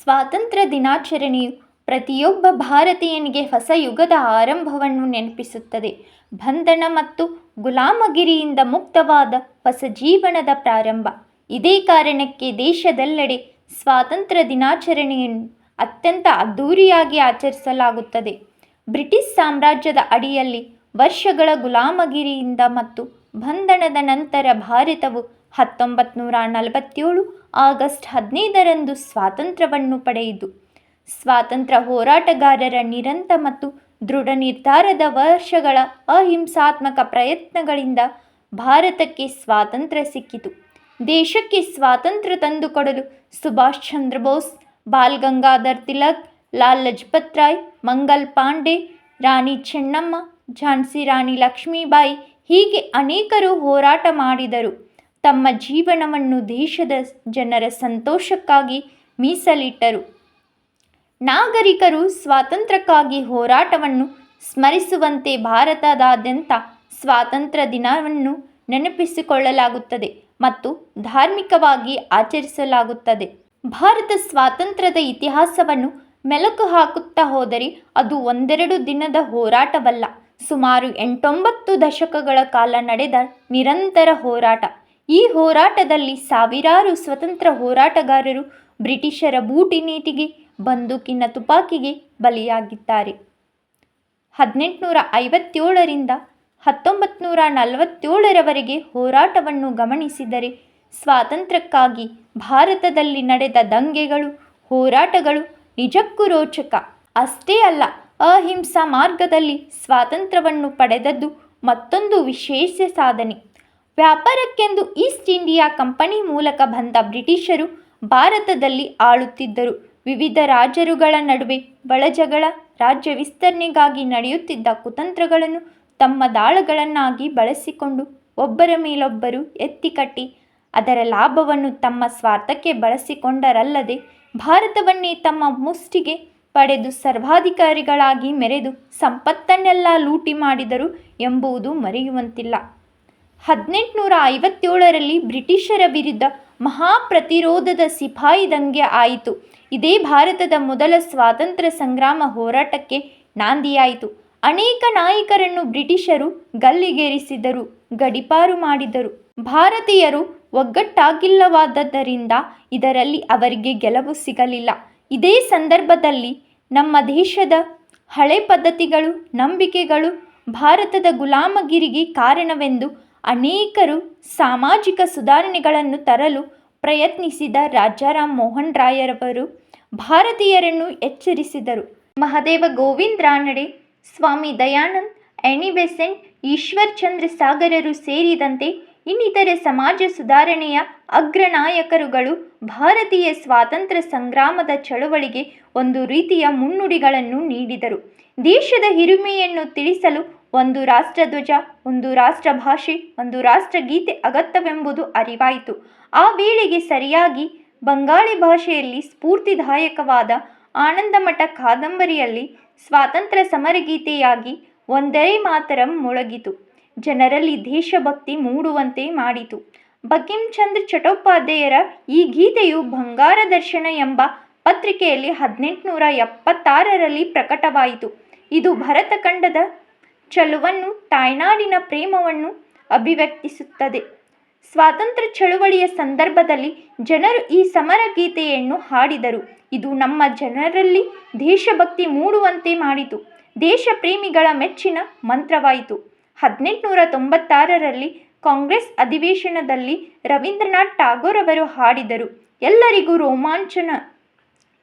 ಸ್ವಾತಂತ್ರ್ಯ ದಿನಾಚರಣೆಯು ಪ್ರತಿಯೊಬ್ಬ ಭಾರತೀಯನಿಗೆ ಹೊಸ ಯುಗದ ಆರಂಭವನ್ನು ನೆನಪಿಸುತ್ತದೆ. ಬಂಧನ ಮತ್ತು ಗುಲಾಮಗಿರಿಯಿಂದ ಮುಕ್ತವಾದ ಹೊಸ ಜೀವನದ ಪ್ರಾರಂಭ. ಇದೇ ಕಾರಣಕ್ಕೆ ದೇಶದೆಲ್ಲೆಡೆ ಸ್ವಾತಂತ್ರ್ಯ ದಿನಾಚರಣೆಯನ್ನು ಅತ್ಯಂತ ಅದ್ಧೂರಿಯಾಗಿ ಆಚರಿಸಲಾಗುತ್ತದೆ. ಬ್ರಿಟಿಷ್ ಸಾಮ್ರಾಜ್ಯದ ಅಡಿಯಲ್ಲಿ ವರ್ಷಗಳ ಗುಲಾಮಗಿರಿಯಿಂದ ಮತ್ತು ಬಂಧನದ ನಂತರ ಭಾರತವು 1947 ಆಗಸ್ಟ್ 15ರಂದು ಸ್ವಾತಂತ್ರ್ಯವನ್ನು ಪಡೆಯಿತು. ಸ್ವಾತಂತ್ರ್ಯ ಹೋರಾಟಗಾರರ ನಿರಂತರ ಮತ್ತು ದೃಢ ನಿರ್ಧಾರದ ವರ್ಷಗಳ ಅಹಿಂಸಾತ್ಮಕ ಪ್ರಯತ್ನಗಳಿಂದ ಭಾರತಕ್ಕೆ ಸ್ವಾತಂತ್ರ್ಯ ಸಿಕ್ಕಿತು. ದೇಶಕ್ಕೆ ಸ್ವಾತಂತ್ರ್ಯ ತಂದುಕೊಡಲು ಸುಭಾಷ್ ಚಂದ್ರ ಬೋಸ್, ಬಾಲ್ ಗಂಗಾಧರ್ ತಿಲಕ್, ಲಾಲ್ ಲಜಪತ್ ರಾಯ್, ಮಂಗಲ್ ಪಾಂಡೆ, ರಾಣಿ ಚೆನ್ನಮ್ಮ, ಝಾನ್ಸಿ ರಾಣಿ ಲಕ್ಷ್ಮೀಬಾಯಿ ಹೀಗೆ ಅನೇಕರು ಹೋರಾಟ ಮಾಡಿದರು. ತಮ್ಮ ಜೀವನವನ್ನು ದೇಶದ ಜನರ ಸಂತೋಷಕ್ಕಾಗಿ ಮೀಸಲಿಟ್ಟರು. ನಾಗರಿಕರು ಸ್ವಾತಂತ್ರ್ಯಕ್ಕಾಗಿ ಹೋರಾಟವನ್ನು ಸ್ಮರಿಸುವಂತೆ ಭಾರತದಾದ್ಯಂತ ಸ್ವಾತಂತ್ರ್ಯ ದಿನವನ್ನು ನೆನಪಿಸಿಕೊಳ್ಳಲಾಗುತ್ತದೆ ಮತ್ತು ಧಾರ್ಮಿಕವಾಗಿ ಆಚರಿಸಲಾಗುತ್ತದೆ. ಭಾರತ ಸ್ವಾತಂತ್ರ್ಯದ ಇತಿಹಾಸವನ್ನು ಮೆಲುಕು ಹಾಕುತ್ತಾ ಹೋದರೆ ಅದು ಒಂದೆರಡು ದಿನದ ಹೋರಾಟವಲ್ಲ, ಸುಮಾರು 8-9 ದಶಕಗಳ ಕಾಲ ನಡೆದ ನಿರಂತರ ಹೋರಾಟ. ಈ ಹೋರಾಟದಲ್ಲಿ ಸಾವಿರಾರು ಸ್ವತಂತ್ರ ಹೋರಾಟಗಾರರು ಬ್ರಿಟಿಷರ ಬೂಟಿ ನೀತಿಗೆ, ಬಂದೂಕಿನ ತುಪಾಕಿಗೆ ಬಲಿಯಾಗಿದ್ದಾರೆ. 1857ರಿಂದ 1947ರವರೆಗೆ ಹೋರಾಟವನ್ನು ಗಮನಿಸಿದರೆ ಸ್ವಾತಂತ್ರ್ಯಕ್ಕಾಗಿ ಭಾರತದಲ್ಲಿ ನಡೆದ ದಂಗೆಗಳು, ಹೋರಾಟಗಳು ನಿಜಕ್ಕೂ ರೋಚಕ. ಅಷ್ಟೇ ಅಲ್ಲ, ಅಹಿಂಸಾ ಮಾರ್ಗದಲ್ಲಿ ಸ್ವಾತಂತ್ರ್ಯವನ್ನು ಪಡೆದದ್ದು ಮತ್ತೊಂದು ವಿಶೇಷ ಸಾಧನೆ. ವ್ಯಾಪಾರಕ್ಕೆಂದು ಈಸ್ಟ್ ಇಂಡಿಯಾ ಕಂಪನಿ ಮೂಲಕ ಬಂದ ಬ್ರಿಟಿಷರು ಭಾರತದಲ್ಲಿ ಆಳುತ್ತಿದ್ದರು. ವಿವಿಧ ರಾಜರುಗಳ ನಡುವೆ ಒಳಜಗಳ, ರಾಜ್ಯ ವಿಸ್ತರಣೆಗಾಗಿ ನಡೆಯುತ್ತಿದ್ದ ಕುತಂತ್ರಗಳನ್ನು ತಮ್ಮ ದಾಳಗಳನ್ನಾಗಿ ಬಳಸಿಕೊಂಡು ಒಬ್ಬರ ಮೇಲೊಬ್ಬರು ಎತ್ತಿಕಟ್ಟಿ ಅದರ ಲಾಭವನ್ನು ತಮ್ಮ ಸ್ವಾರ್ಥಕ್ಕೆ ಬಳಸಿಕೊಂಡರಲ್ಲದೆ ಭಾರತವನ್ನೇ ತಮ್ಮ ಮುಷ್ಟಿಗೆ ಪಡೆದು ಸರ್ವಾಧಿಕಾರಿಗಳಾಗಿ ಮೆರೆದು ಸಂಪತ್ತನ್ನೆಲ್ಲ ಲೂಟಿ ಮಾಡಿದರು ಎಂಬುದು ಮರೆಯುವಂತಿಲ್ಲ. 1857ರಲ್ಲಿ ಬ್ರಿಟಿಷರ ವಿರುದ್ಧ ಮಹಾಪ್ರತಿರೋಧದ ಸಿಪಾಯಿ ದಂಗೆ ಆಯಿತು. ಇದೇ ಭಾರತದ ಮೊದಲ ಸ್ವಾತಂತ್ರ್ಯ ಸಂಗ್ರಾಮ ಹೋರಾಟಕ್ಕೆ ನಾಂದಿಯಾಯಿತು. ಅನೇಕ ನಾಯಕರನ್ನು ಬ್ರಿಟಿಷರು ಗಲ್ಲಿಗೇರಿಸಿದರು, ಗಡೀಪಾರು ಮಾಡಿದರು. ಭಾರತೀಯರು ಒಗ್ಗಟ್ಟಾಗಿಲ್ಲವಾದ್ದರಿಂದ ಇದರಲ್ಲಿ ಅವರಿಗೆ ಗೆಲುವು ಸಿಗಲಿಲ್ಲ. ಇದೇ ಸಂದರ್ಭದಲ್ಲಿ ನಮ್ಮ ದೇಶದ ಹಳೆ ಪದ್ಧತಿಗಳು, ನಂಬಿಕೆಗಳು ಭಾರತದ ಗುಲಾಮಗಿರಿಗೆ ಕಾರಣವೆಂದು ಅನೇಕರು ಸಾಮಾಜಿಕ ಸುಧಾರಣೆಗಳನ್ನು ತರಲು ಪ್ರಯತ್ನಿಸಿದ ರಾಜಾರಾಮ್ ಮೋಹನ್ ರಾಯರವರು ಭಾರತೀಯರನ್ನು ಎಚ್ಚರಿಸಿದರು. ಮಹಾದೇವ ಗೋವಿಂದ ರಾನಡೆ, ಸ್ವಾಮಿ ದಯಾನಂದ್, ಆನಿ ಬೆಸೆಂಟ್, ಈಶ್ವರ್ ಚಂದ್ರ ಸಾಗರರು ಸೇರಿದಂತೆ ಇನ್ನಿತರೆ ಸಮಾಜ ಸುಧಾರಣೆಯ ಅಗ್ರನಾಯಕರುಗಳು ಭಾರತೀಯ ಸ್ವಾತಂತ್ರ್ಯ ಸಂಗ್ರಾಮದ ಚಳವಳಿಗೆ ಒಂದು ರೀತಿಯ ಮುನ್ನುಡಿಗಳನ್ನು ನೀಡಿದರು. ದೇಶದ ಹಿರಿಮೆಯನ್ನು ತಿಳಿಸಲು ಒಂದು ರಾಷ್ಟ್ರಧ್ವಜ, ಒಂದು ರಾಷ್ಟ್ರ ಭಾಷೆ, ಒಂದು ರಾಷ್ಟ್ರಗೀತೆ ಅಗತ್ಯವೆಂಬುದು ಅರಿವಾಯಿತು. ಆ ವೇಳೆಗೆ ಸರಿಯಾಗಿ ಬಂಗಾಳಿ ಭಾಷೆಯಲ್ಲಿ ಸ್ಫೂರ್ತಿದಾಯಕವಾದ ಆನಂದಮಠ ಕಾದಂಬರಿಯಲ್ಲಿ ಸ್ವಾತಂತ್ರ್ಯ ಸಮರಗೀತೆಯಾಗಿ ವಂದೇ ಮಾತರಂ ಮೊಳಗಿತು. ಜನರಲ್ಲಿ ದೇಶಭಕ್ತಿ ಮೂಡುವಂತೆ ಮಾಡಿತು. ಬಂಕಿಂ ಚಂದ್ರ ಚಟ್ಟೋಪಾಧ್ಯಾಯರ ಈ ಗೀತೆಯು ಬಂಗಾರ ದರ್ಶನ ಎಂಬ ಪತ್ರಿಕೆಯಲ್ಲಿ 1876ರಲ್ಲಿ ಪ್ರಕಟವಾಯಿತು. ಇದು ಭರತ ಖಂಡದ ಚಲುವನ್ನು, ತಾಯ್ನಾಡಿನ ಪ್ರೇಮವನ್ನು ಅಭಿವ್ಯಕ್ತಿಸುತ್ತದೆ. ಸ್ವಾತಂತ್ರ್ಯ ಚಳುವಳಿಯ ಸಂದರ್ಭದಲ್ಲಿ ಜನರು ಈ ಸಮರ ಗೀತೆಯನ್ನು ಹಾಡಿದರು. ಇದು ನಮ್ಮ ಜನರಲ್ಲಿ ದೇಶಭಕ್ತಿ ಮೂಡುವಂತೆ ಮಾಡಿತು. ದೇಶ ಪ್ರೇಮಿಗಳ ಮೆಚ್ಚಿನ ಮಂತ್ರವಾಯಿತು. 1896ರಲ್ಲಿ ಕಾಂಗ್ರೆಸ್ ಅಧಿವೇಶನದಲ್ಲಿ ರವೀಂದ್ರನಾಥ್ ಟಾಗೋರ್ ಅವರು ಹಾಡಿದರು. ಎಲ್ಲರಿಗೂ ರೋಮಾಂಚನ.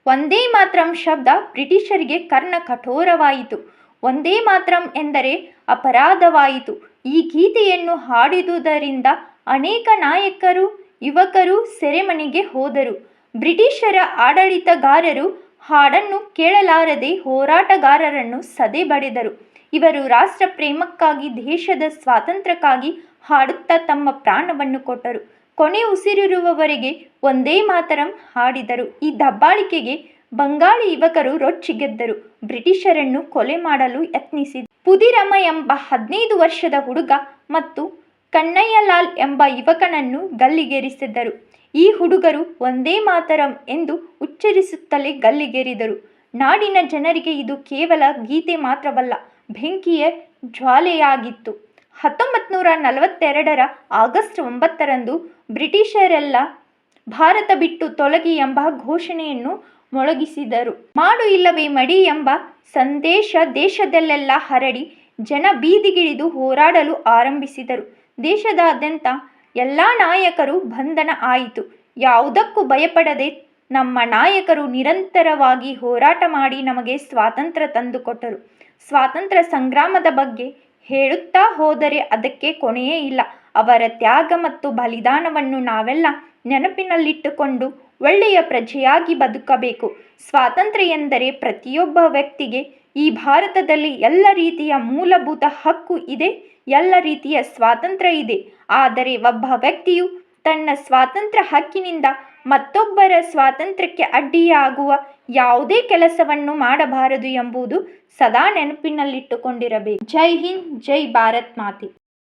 ವಂದೇ ಮಾತರಂ ಶಬ್ದ ಬ್ರಿಟಿಷರಿಗೆ ಕರ್ಣ ಕಠೋರವಾಯಿತು. ವಂದೇ ಮಾತರಂ ಎಂದರೆ ಅಪರಾಧವಾಯಿತು. ಈ ಗೀತೆಯನ್ನು ಹಾಡಿದುದರಿಂದ ಅನೇಕ ನಾಯಕರು, ಯುವಕರು ಸೆರೆಮನೆಗೆ ಹೋದರು. ಬ್ರಿಟಿಷರ ಆಡಳಿತಗಾರರು ಹಾಡನ್ನು ಕೇಳಲಾರದೆ ಹೋರಾಟಗಾರರನ್ನು ಸದೆ ಬಡಿದರು. ಇವರು ರಾಷ್ಟ್ರ ಪ್ರೇಮಕ್ಕಾಗಿ, ದೇಶದ ಸ್ವಾತಂತ್ರ್ಯಕ್ಕಾಗಿ ಹಾಡುತ್ತಾ ತಮ್ಮ ಪ್ರಾಣವನ್ನು ಕೊಟ್ಟರು. ಕೊನೆ ಉಸಿರಿರುವವರೆಗೆ ವಂದೇ ಮಾತರಂ ಹಾಡಿದರು. ಈ ದಬ್ಬಾಳಿಕೆಗೆ ಬಂಗಾಳಿ ಯುವಕರು ರೊಚ್ಚಿಗೆದ್ದರು. ಬ್ರಿಟಿಷರನ್ನು ಕೊಲೆ ಮಾಡಲು ಯತ್ನಿಸಿದರು. ಪುದಿರಮ ಎಂಬ 15 ವರ್ಷದ ಹುಡುಗ ಮತ್ತು ಕನ್ನಯ್ಯಲಾಲ್ ಎಂಬ ಯುವಕನನ್ನು ಗಲ್ಲಿಗೇರಿಸಿದರು. ಈ ಹುಡುಗರು ವಂದೇ ಮಾತರಂ ಎಂದು ಉಚ್ಚರಿಸುತ್ತಲೇ ಗಲ್ಲಿಗೇರಿದರು. ನಾಡಿನ ಜನರಿಗೆ ಇದು ಕೇವಲ ಗೀತೆ ಮಾತ್ರವಲ್ಲ, ಬೆಂಕಿಯ ಜ್ವಾಲೆಯಾಗಿತ್ತು. 1942 ಆಗಸ್ಟ್ 9ರಂದು ಬ್ರಿಟಿಷರೆಲ್ಲ ಭಾರತ ಬಿಟ್ಟು ತೊಲಗಿ ಎಂಬ ಘೋಷಣೆಯನ್ನು ಮೊಳಗಿಸಿದರು. ಮಾಡು ಇಲ್ಲವೇ ಮಡಿ ಎಂಬ ಸಂದೇಶ ದೇಶದಲ್ಲೆಲ್ಲ ಹರಡಿ ಜನ ಬೀದಿಗಿಳಿದು ಹೋರಾಡಲು ಆರಂಭಿಸಿದರು. ದೇಶದಾದ್ಯಂತ ಎಲ್ಲ ನಾಯಕರು ಬಂಧನ ಆಯಿತು. ಯಾವುದಕ್ಕೂ ಭಯಪಡದೆ ನಮ್ಮ ನಾಯಕರು ನಿರಂತರವಾಗಿ ಹೋರಾಟ ಮಾಡಿ ನಮಗೆ ಸ್ವಾತಂತ್ರ್ಯ ತಂದುಕೊಟ್ಟರು. ಸ್ವಾತಂತ್ರ್ಯ ಸಂಗ್ರಾಮದ ಬಗ್ಗೆ ಹೇಳುತ್ತಾ ಹೋದರೆ ಅದಕ್ಕೆ ಕೊನೆಯೇ ಇಲ್ಲ. ಅವರ ತ್ಯಾಗ ಮತ್ತು ಬಲಿದಾನವನ್ನು ನಾವೆಲ್ಲ ನೆನಪಿನಲ್ಲಿಟ್ಟುಕೊಂಡು ಒಳ್ಳೆಯ ಪ್ರಜೆಯಾಗಿ ಬದುಕಬೇಕು. ಸ್ವಾತಂತ್ರ್ಯ ಎಂದರೆ ಪ್ರತಿಯೊಬ್ಬ ವ್ಯಕ್ತಿಗೆ ಈ ಭಾರತದಲ್ಲಿ ಎಲ್ಲ ರೀತಿಯ ಮೂಲಭೂತ ಹಕ್ಕು ಇದೆ, ಎಲ್ಲ ರೀತಿಯ ಸ್ವಾತಂತ್ರ್ಯ ಇದೆ. ಆದರೆ ಒಬ್ಬ ವ್ಯಕ್ತಿಯು ತನ್ನ ಸ್ವಾತಂತ್ರ್ಯ ಹಕ್ಕಿನಿಂದ ಮತ್ತೊಬ್ಬರ ಸ್ವಾತಂತ್ರ್ಯಕ್ಕೆ ಅಡ್ಡಿಯಾಗುವ ಯಾವುದೇ ಕೆಲಸವನ್ನು ಮಾಡಬಾರದು ಎಂಬುದು ಸದಾ ನೆನಪಿನಲ್ಲಿಟ್ಟುಕೊಂಡಿರಬೇಕು. ಜೈ ಹಿಂದ್, ಜೈ ಭಾರತ್ ಮಾತೆ.